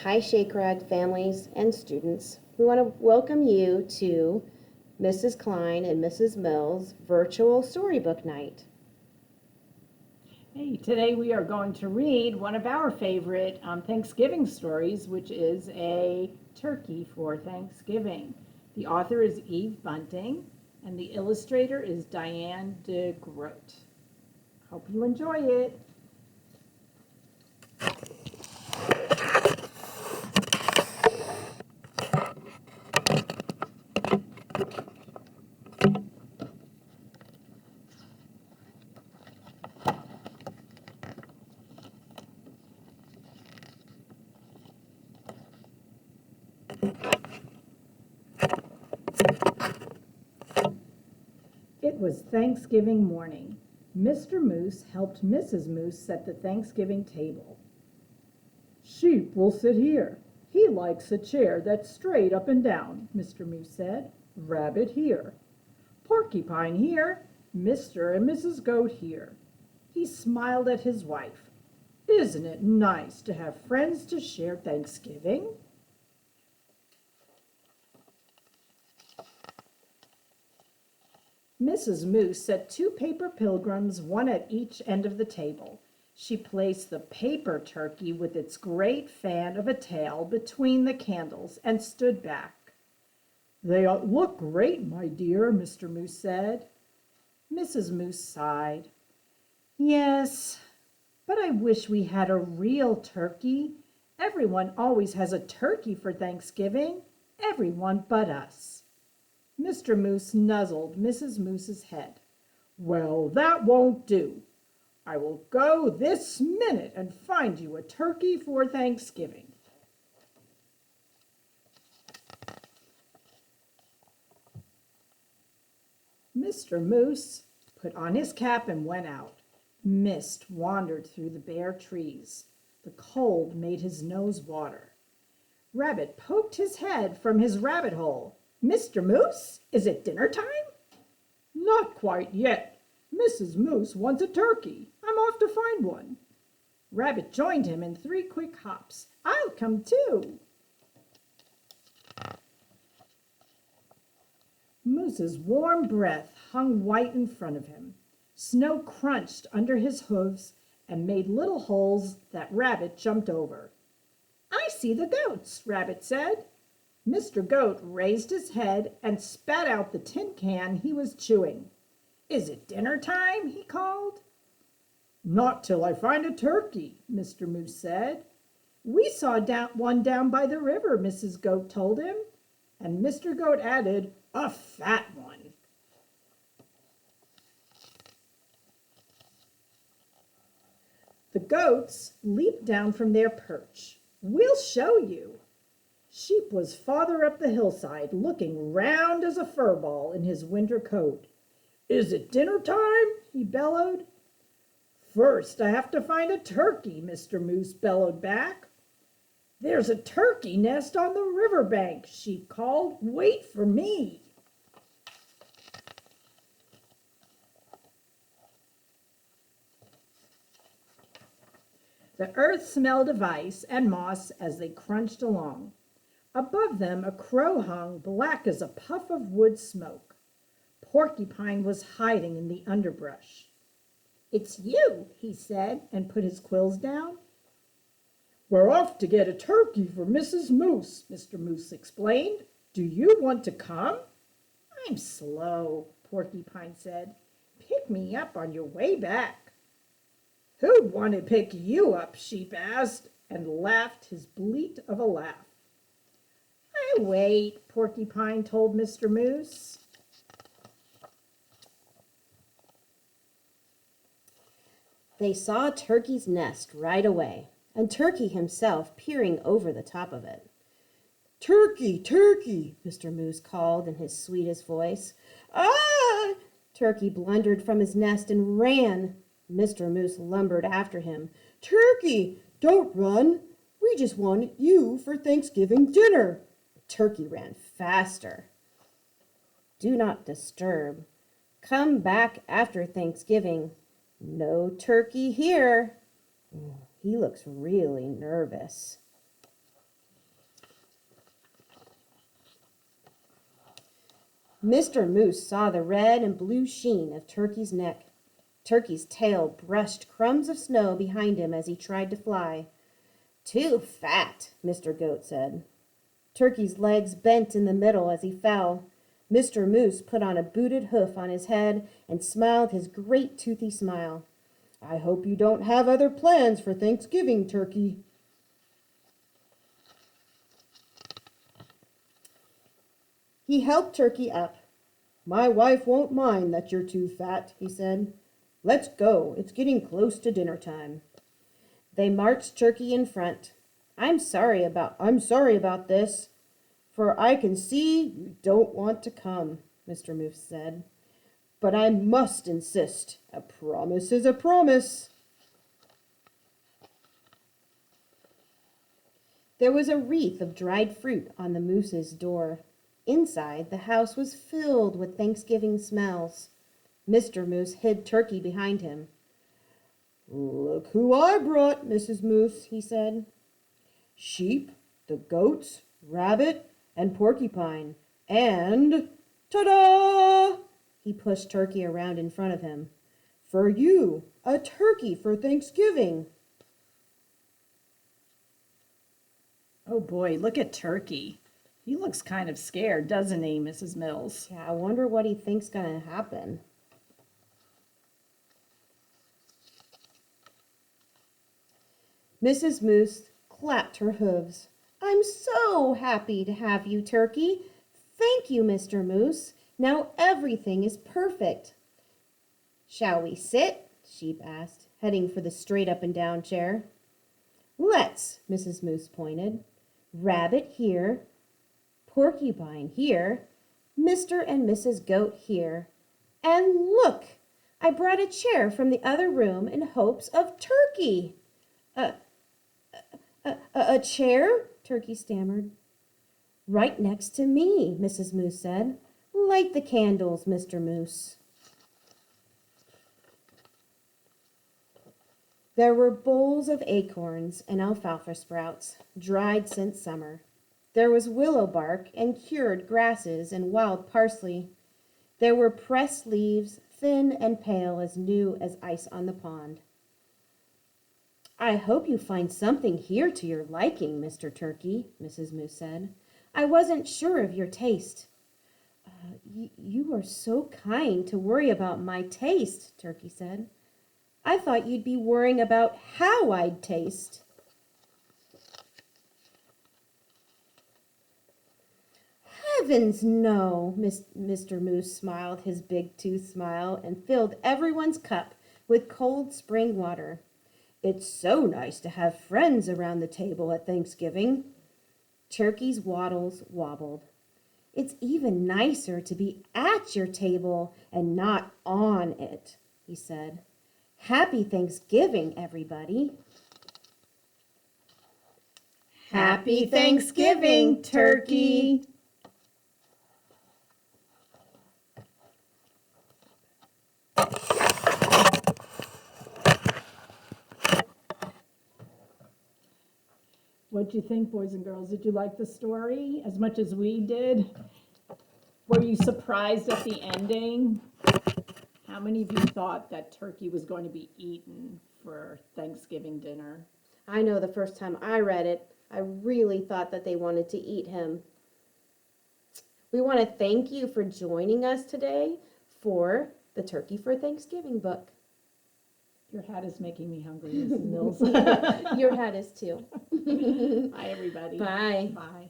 Hi, Shake Rag families and students. We want to welcome you to Mrs. Klein and Mrs. Mills virtual storybook night. Hey, today we are going to read one of our favorite Thanksgiving stories, which is A Turkey for Thanksgiving. The author is Eve Bunting, and the illustrator is Diane DeGroat. Hope you enjoy it. It was Thanksgiving morning. Mr. Moose helped Mrs. Moose set the Thanksgiving table. "Sheep will sit here. He likes a chair that's straight up and down," Mr. Moose said. "Rabbit here. Porcupine here. Mr. and Mrs. Goat here." He smiled at his wife. "Isn't it nice to have friends to share Thanksgiving?" Mrs. Moose set two paper pilgrims, one at each end of the table. She placed the paper turkey with its great fan of a tail between the candles and stood back. "They look great, my dear," Mr. Moose said. Mrs. Moose sighed. "Yes, but I wish we had a real turkey. Everyone always has a turkey for Thanksgiving, everyone but us." Mr. Moose nuzzled Mrs. Moose's head. "Well, that won't do. I will go this minute and find you a turkey for Thanksgiving." Mr. Moose put on his cap and went out. Mist wandered through the bare trees. The cold made his nose water. Rabbit poked his head from his rabbit hole. "Mr. Moose, is it dinner time?" "Not quite yet. Mrs. Moose wants a turkey. I'm off to find one." Rabbit joined him in 3 quick hops. "I'll come too." Moose's warm breath hung white in front of him. Snow crunched under his hooves and made little holes that Rabbit jumped over. "I see the goats," Rabbit said. Mr. Goat raised his head and spat out the tin can he was chewing. "Is it dinner time?" he called. "Not till I find a turkey," Mr. Moose said. "We saw one down by the river," Mrs. Goat told him. And Mr. Goat added, "A fat one." The goats leaped down from their perch. "We'll show you." Sheep was farther up the hillside, looking round as a fur ball in his winter coat. "Is it dinner time?" he bellowed. "First I have to find a turkey," Mr. Moose bellowed back. "There's a turkey nest on the river bank," Sheep called. "Wait for me." The earth smelled of ice and moss as they crunched along. Above them a crow hung black as a puff of wood smoke. Porcupine was hiding in the underbrush. "It's you," he said, and put his quills down. "We're off to get a turkey for Mrs. Moose," Mr. Moose explained. "Do you want to come?" "I'm slow," Porcupine said. "Pick me up on your way back." "Who'd want to pick you up?" Sheep asked, and laughed his bleat of a laugh. "I wait," Porcupine told Mr. Moose. They saw Turkey's nest right away, and Turkey himself peering over the top of it. "Turkey, Turkey," Mr. Moose called in his sweetest voice. "Ah!" Turkey blundered from his nest and ran. Mr. Moose lumbered after him. "Turkey, don't run. We just wanted you for Thanksgiving dinner." Turkey ran faster. "Do not disturb. Come back after Thanksgiving. No turkey here." He looks really nervous. Mr. Moose saw the red and blue sheen of Turkey's neck. Turkey's tail brushed crumbs of snow behind him as he tried to fly. "Too fat," Mr. Goat said. Turkey's legs bent in the middle as he fell. Mr. Moose put on a booted hoof on his head and smiled his great toothy smile. "I hope you don't have other plans for Thanksgiving, Turkey." He helped Turkey up. "My wife won't mind that you're too fat," he said. "Let's go. It's getting close to dinner time." They marched Turkey in front. I'm sorry about this, for I can see you don't want to come," Mr. Moose said. "But I must insist. A promise is a promise." There was a wreath of dried fruit on the moose's door. Inside, the house was filled with Thanksgiving smells. Mr. Moose hid Turkey behind him. "Look who I brought, Mrs. Moose," he said. "Sheep, the goats, rabbit, and porcupine, and ta-da!" He pushed Turkey around in front of him. "For you, a turkey for Thanksgiving." Oh boy, look at Turkey. He looks kind of scared, doesn't he, Mrs. Mills? Yeah, I wonder what he thinks gonna happen. Mrs. Moose clapped her hooves. "I'm so happy to have you, Turkey. Thank you, Mr. Moose. Now everything is perfect." "Shall we sit?" Sheep asked, heading for the straight up and down chair. "Let's," Mrs. Moose pointed. "Rabbit here, Porcupine here, Mr. and Mrs. Goat here. And look, I brought a chair from the other room in hopes of Turkey." A chair?" Turkey stammered. "Right next to me," Mrs. Moose said. "Light the candles, Mr. Moose." There were bowls of acorns and alfalfa sprouts, dried since summer. There was willow bark and cured grasses and wild parsley. There were pressed leaves, thin and pale as new as ice on the pond. "I hope you find something here to your liking, Mr. Turkey," Mrs. Moose said. "I wasn't sure of your taste." You are so kind to worry about my taste," Turkey said. "I thought you'd be worrying about how I'd taste." "Heavens, no!" Mr. Moose smiled his big tooth smile and filled everyone's cup with cold spring water. "It's so nice to have friends around the table at Thanksgiving." Turkey's wattles wobbled. "It's even nicer to be at your table and not on it," he said. "Happy Thanksgiving, everybody." Happy Thanksgiving, Turkey! What'd you think, boys and girls? Did you like the story as much as we did? Were you surprised at the ending? How many of you thought that turkey was going to be eaten for Thanksgiving dinner? I know the first time I read it, I really thought that they wanted to eat him. We want to thank you for joining us today for the Turkey for Thanksgiving book. Your hat is making me hungry, Mrs. Mills. Your hat is too. Bye, everybody. Bye. Bye.